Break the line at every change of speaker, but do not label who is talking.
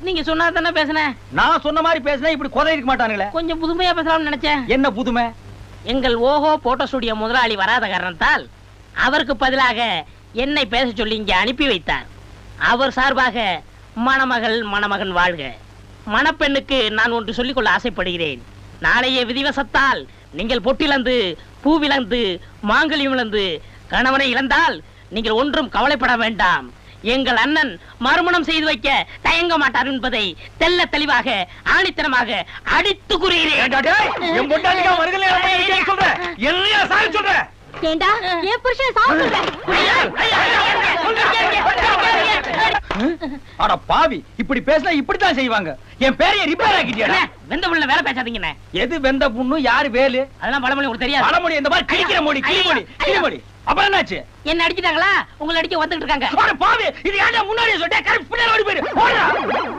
நீங்க சொன்னா தானே பேசுனேன்.
நான் சொன்ன மாதிரி பேசினா இப்படி கொதை இருக்க மாட்டானுங்களே.
கொஞ்சம் புதுமையா பேசலாம்னு நினைச்சேன்.
என்ன புதுமை?
எங்கள் ஓஹோ போட்டோ ஸ்டுடியோ முதலாளி வராத காரணத்தால் அவருக்கு பதிலாக என்னை பேச சொல்லி இங்கே அனுப்பி வைத்தார். அவர் சார்பாக மணமகள் மணமகன் வாழ்க. மணப்பெண்ணுக்கு நான் ஒன்று சொல்லிக்கொள்ள ஆசைப்படுகிறேன். நாளைய விதிவசத்தால் நீங்கள் பொட்டிலந்து பூவிலந்து மாங்கல்யம் இழந்து கணவனை இழந்தால் நீங்கள் ஒன்றும் கவலைப்பட வேண்டாம். எங்கள் அண்ணன் மறுமணம் செய்து வைக்க தயங்க மாட்டார் என்பதை தெல்ல தெளிவாக ஆணித்தனமாக அடித்து கூறுகிறேன்.
பாவி இப்படி பேசினா இப்படித்தான் செய்வாங்க. என் பேரைய ரிப்பேர் ஆக்கிட்டியா?
வெந்த புள்ள வேலை பேசாதீங்க.
எது வெந்த புண்ணு யாரு வேலு?
அதெல்லாம் பழமொழி உங்களுக்கு தெரியாது.
பழமொழி இந்த மாதிரி கிழிக்கிற மொழி கிழிமொழி. அப்புறம் என்னாச்சு?
என்ன அடிச்சிட்டாங்களா? உங்களை அடிக்க வந்துட்டு இருக்காங்க.
பாவி இது ஏன்டா முன்னாடியே சொல்லிட்டே கரெக்ட் பின்னாடி ஓடி போயிரு.